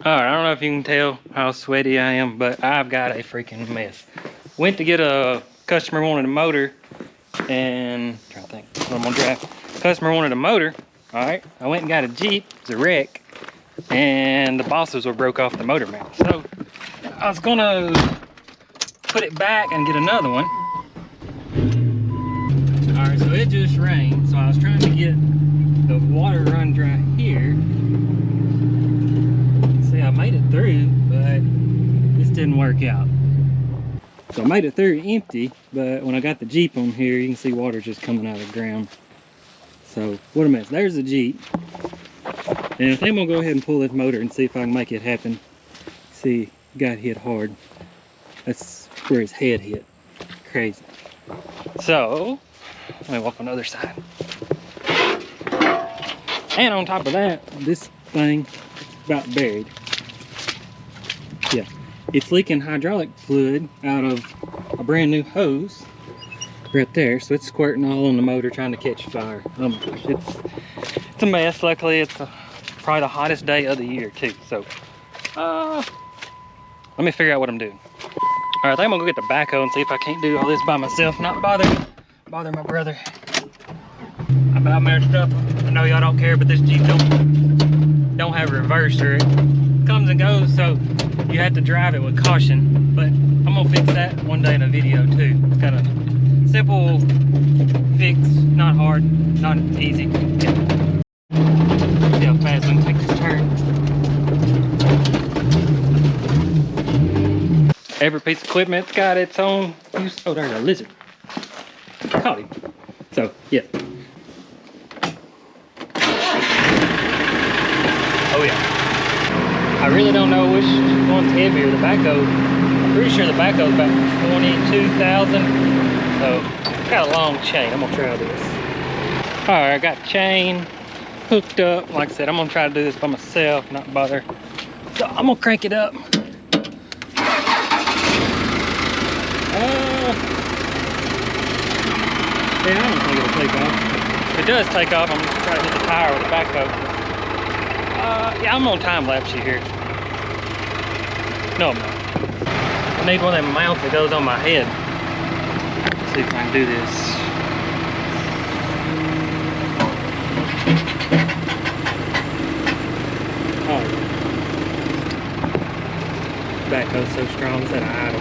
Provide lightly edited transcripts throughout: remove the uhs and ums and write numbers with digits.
Alright, I don't know if you can tell how sweaty I am, but I've got a freaking mess. Went to get a customer wanted a motor, and I'm trying to think what I'm gonna drive. Customer wanted a motor. Alright, I went and got a Jeep, it's a wreck, and the bosses were broke off the motor mount. So I was gonna put it back and get another one. Alright, so it just rained, so I was trying to get the water run dry here. See, I made it through, but this didn't work out. So I made it through empty, but when I got the Jeep on here, you can see water just coming out of the ground. So what a mess. There's the Jeep. And I think I'm gonna go ahead and pull this motor and see if I can make it happen. See, got hit hard. That's where his head hit. Crazy. So, let me walk on the other side. And on top of that, this thing is about buried. Yeah, it's leaking hydraulic fluid out of a brand new hose right there. So it's squirting all on the motor trying to catch fire. Oh my gosh, it's a mess. Luckily, it's probably the hottest day of the year too. So, let me figure out what I'm doing. All right, I think I'm gonna go get the backhoe and see if I can't do all this by myself. Not bother my brother. I about messed up. I know y'all don't care, but this Jeep don't have a reverser. It comes and goes, so you have to drive it with caution. But I'm gonna fix that one day in a video too. It's kind of simple fix, not hard, not easy. Yeah. See how fast I can take this turn. Every piece of equipment's got its own use. Oh, there's a lizard. Caught him. So, yeah. Oh, yeah. I really don't know which one's heavier. The backhoe, I'm pretty sure the backhoe's about 22,000. So, got a long chain. I'm gonna try this. All right, I got the chain hooked up. Like I said, I'm gonna try to do this by myself, not bother. So, I'm gonna crank it up. Yeah, I don't think it'll take off. If it does take off, I'm gonna try to hit the tire with the backhoe. Yeah, I'm gonna time lapse you here. No, I'm not. I need one of them mounts that goes on my head. Let's see if I can do this. Oh. Backhoe's so strong, it's at an idle.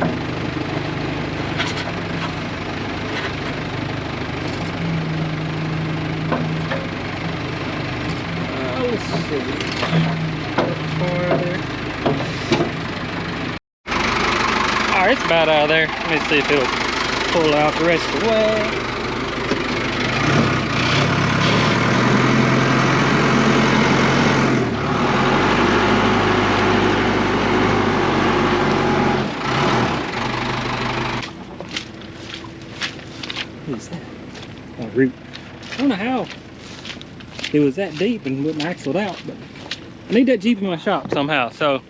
Alright, it's about out of there. Let me see if it'll pull out the rest of the way. What is that? A root. I don't know how it was that deep and wouldn't axle it out, but I need that Jeep in my shop somehow. So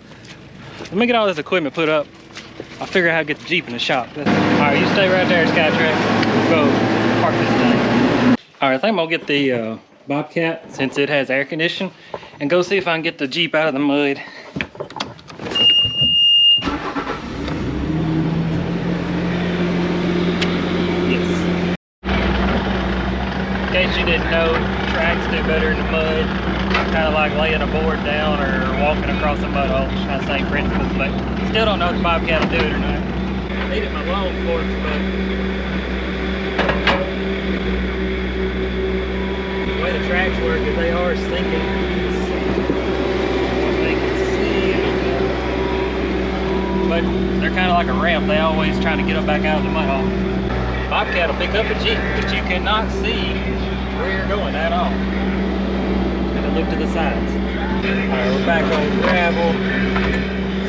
let me get all this equipment put up. I'll figure out how to get the Jeep in the shop. All right, you stay right there, Skytrack. We'll go park this thing. All right, I think I'm gonna get the Bobcat, since it has air conditioning, and go see if I can get the Jeep out of the mud. Yes. In case you didn't know, tracks do better in the mud. Kind of like laying a board down or walking across a mud hole. Kind of same principles, but still don't know if the Bobcat will do it or not. I needed my long forks, but the way the tracks work is they are sinking. They can see, but they're kind of like a ramp. They always try to get them back out of the mud hole. Bobcat will pick up a Jeep, but you cannot see where you're going at all. Look to the sides. Alright, we're back on gravel.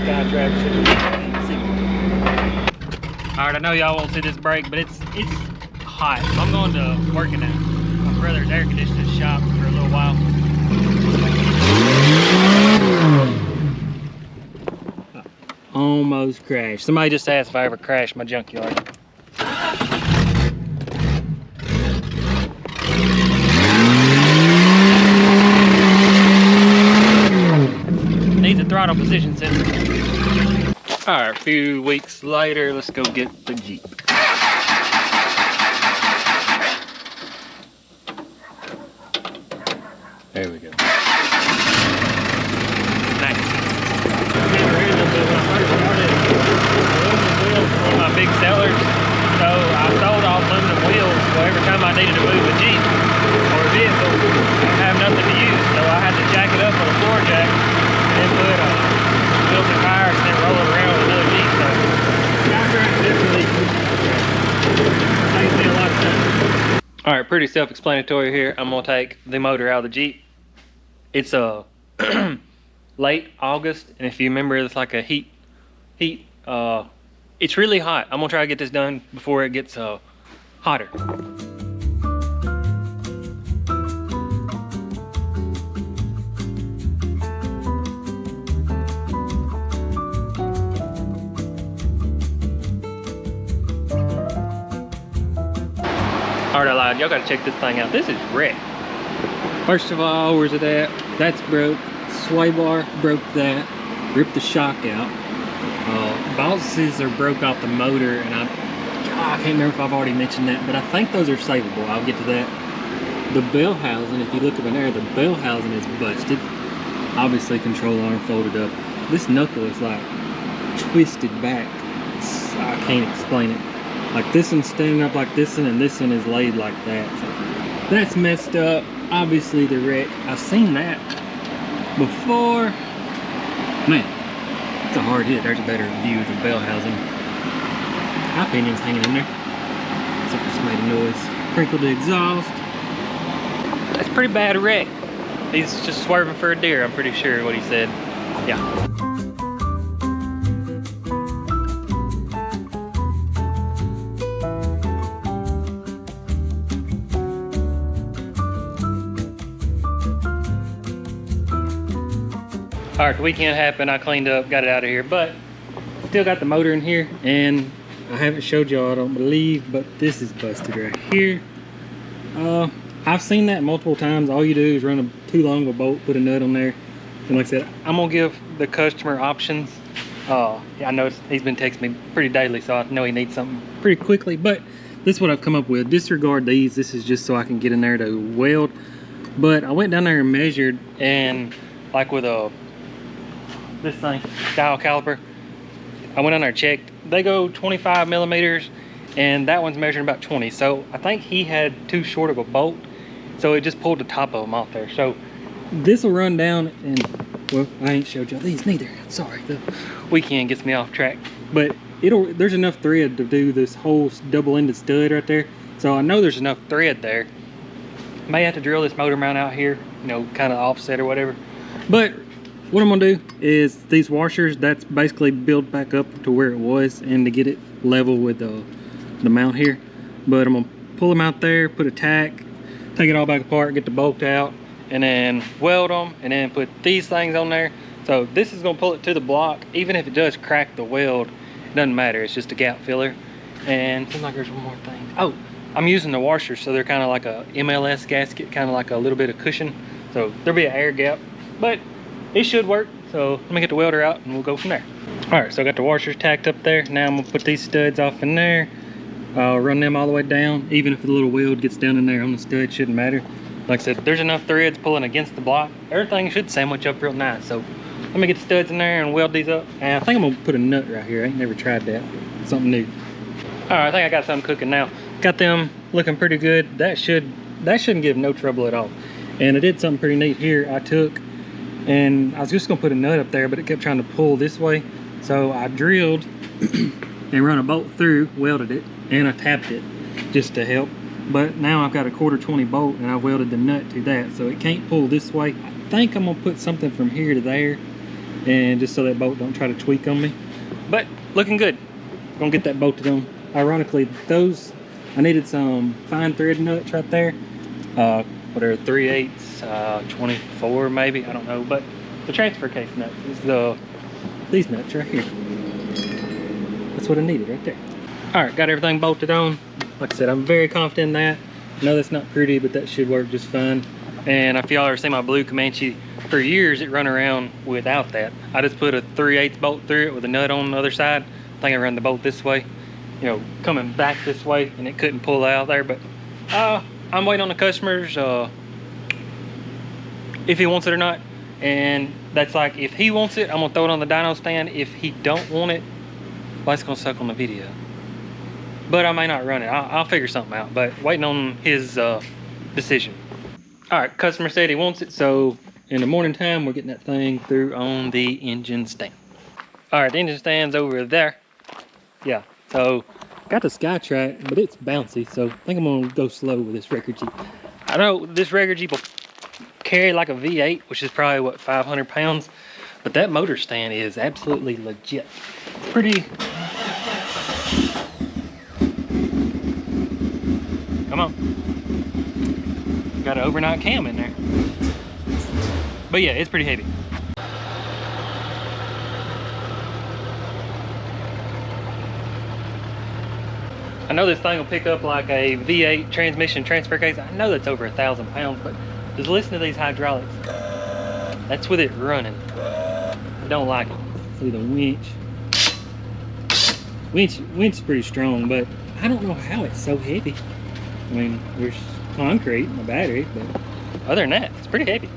Skytrack should be. Alright, I know y'all won't see this brake, but it's hot. So I'm going to work in my brother's air conditioning shop for a little while. Almost crashed. Somebody just asked if I ever crashed my junkyard. throttle position sensor. All right, a few weeks later, let's go get the Jeep. There we go. Nice. Never heard them, but when I first started, aluminum wheels were one of my big sellers. So I sold all aluminum wheels. So every time I needed to move a Jeep or a vehicle, I have nothing to use. So I had to jack it up on a floor jack and then put wheels and tires and then roll it around with another Jeep. So definitely saves me a lot of time. All right, pretty self-explanatory here. I'm gonna take the motor out of the Jeep. It's late August, and if you remember, it's like a heat. It's really hot. I'm gonna try to get this done before it gets hotter. Alright, I lied. Y'all gotta check this thing out. This is wrecked. First of all, where's it at? That's broke. Sway bar broke that. Ripped the shock out. Bosses are broke off the motor, and I can't remember if I've already mentioned that, but I think those are savable. I'll get to that. The bell housing, if you look up in there, the bell housing is busted. Obviously, control arm folded up. This knuckle is like twisted back. I can't explain it. Like this one's standing up like this one, and this one is laid like that. So that's messed up. Obviously the wreck. I've seen that before. Man, it's a hard hit. There's a better view of the bell housing. My opinion's hanging in there. So it just made a noise. Crinkled the exhaust. That's a pretty bad wreck. He's just swerving for a deer, I'm pretty sure what he said. Yeah. All right, the weekend happened, I cleaned up, got it out of here, but still got the motor in here, and I haven't showed y'all, I don't believe, but this is busted right here. I've seen that multiple times. All you do is run too long of a bolt, put a nut on there, and like I said, I'm gonna give the customer options. Yeah, I know he's been texting me pretty daily, so I know he needs something pretty quickly, but this is what I've come up with. Disregard these, this is just so I can get in there to weld. But I went down there and measured, and like with this thing, dial caliper, I went on there and checked. They go 25 millimeters, and that one's measuring about 20. So I think he had too short of a bolt, so it just pulled the top of them off there. So this will run down, and well, I ain't showed y'all these neither. Sorry, the weekend gets me off track. But there's enough thread to do this whole double-ended stud right there. So I know there's enough thread there. May have to drill this motor mount out here, you know, kind of offset or whatever. But what I'm gonna do is these washers, that's basically built back up to where it was, and to get it level with the mount here. But I'm gonna pull them out there, put a tack, take it all back apart, get the bolt out, and then weld them, and then put these things on there. So this is gonna pull it to the block. Even if it does crack the weld, it doesn't matter, it's just a gap filler. And seems like there's one more thing. Oh, I'm using the washers, so they're kind of like a MLS gasket, kind of like a little bit of cushion. So there'll be an air gap, but it should work. So let me get the welder out and we'll go from there. All right, so I got the washers tacked up there. Now I'm gonna put these studs off in there. I'll run them all the way down. Even if the little weld gets down in there on the stud, shouldn't matter. Like I said, there's enough threads pulling against the block. Everything should sandwich up real nice. So let me get the studs in there and weld these up. And I think I'm gonna put a nut right here. I ain't never tried that. Something new. All right, I think I got something cooking now. Got them looking pretty good. That shouldn't give no trouble at all. And I did something pretty neat here. I took, and I was just gonna put a nut up there, but it kept trying to pull this way. So I drilled and run a bolt through, welded it, and I tapped it just to help. But now I've got a 1/4 bolt, and I've welded the nut to that, so it can't pull this way. I think I'm gonna put something from here to there, and just so that bolt don't try to tweak on me. But looking good. Gonna get that bolted on. Ironically, those, I needed some fine thread nuts right there. What are 3/8, 24 maybe, I don't know. But the transfer case nuts is these nuts right here. That's what I needed right there. All right, got everything bolted on. Like I said, I'm very confident in that. I know that's not pretty, but that should work just fine. And if y'all ever see my blue Comanche For years, it run around without that. I just put a 3/8 bolt through it with a nut on the other side. I think I run the bolt this way, you know, coming back this way, and it couldn't pull out there. But I'm waiting on the customers if he wants it or not. And that's like, if he wants it, I'm gonna throw it on the dyno stand. If he don't want it, well, it's gonna suck on the video. But I may not run it. I'll figure something out. But waiting on his decision. All right, customer said he wants it, so in the morning time, we're getting that thing through on the engine stand. All right, the engine stand's over there. Yeah, so got the SkyTrak, but it's bouncy, so I think I'm gonna go slow with this Wrecker Jeep. I know this Wrecker Jeep will carry like a V8, which is probably what, 500 pounds, but that motor stand is absolutely legit. Pretty. Come on. Got an overnight cam in there. But yeah, it's pretty heavy. I know this thing will pick up like a V8 transmission transfer case. I know that's over 1,000 pounds, but just listen to these hydraulics. That's with it running. I don't like it. See the winch. Winch is pretty strong, but I don't know how it's so heavy. I mean, there's concrete in the battery, but other than that, it's pretty heavy.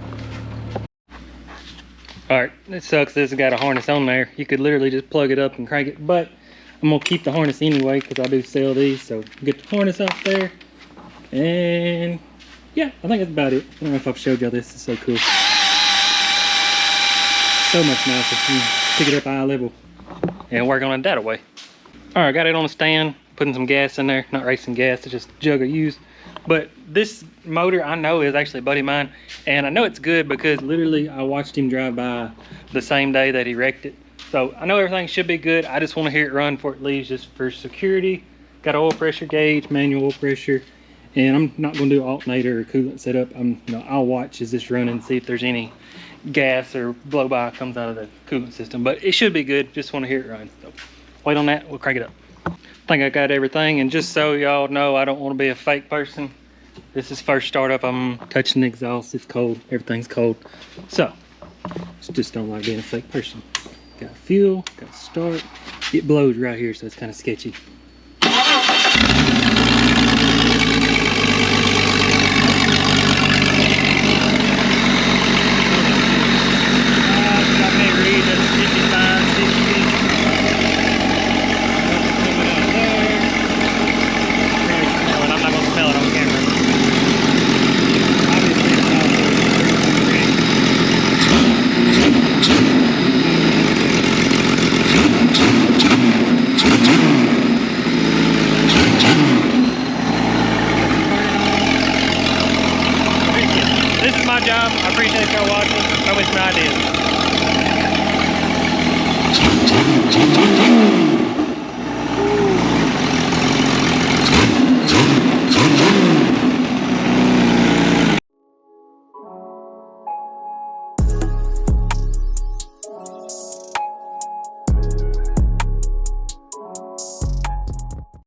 All right, it sucks this has got a harness on there. You could literally just plug it up and crank it, but I'm gonna keep the harness anyway because I do sell these. So get the harness out there, and yeah, I think that's about it. I don't know if I've showed y'all this. It's so cool. So much nicer. You pick it up eye level and work on it that way. All right, got it on the stand, putting some gas in there. Not racing gas, it's just a jug of used. But this motor I know is actually a buddy of mine, and I know it's good because literally I watched him drive by the same day that he wrecked it. So I know everything should be good. I just want to hear it run before it leaves, just for security. Got an oil pressure gauge, manual oil pressure, and I'm not going to do alternator or coolant setup. I'll watch as this running, see if there's any gas or blow by comes out of the coolant system. But it should be good. Just want to hear it run. So wait on that. We'll crank it up. I think I got everything, and just so y'all know, I don't want to be a fake person. This is first startup. I'm touching the exhaust. It's cold. Everything's cold. So just don't like being a fake person. Got fuel, got start. It blows right here, so it's kind of sketchy. This is my job. I appreciate y'all watching. Don't miss my ideas.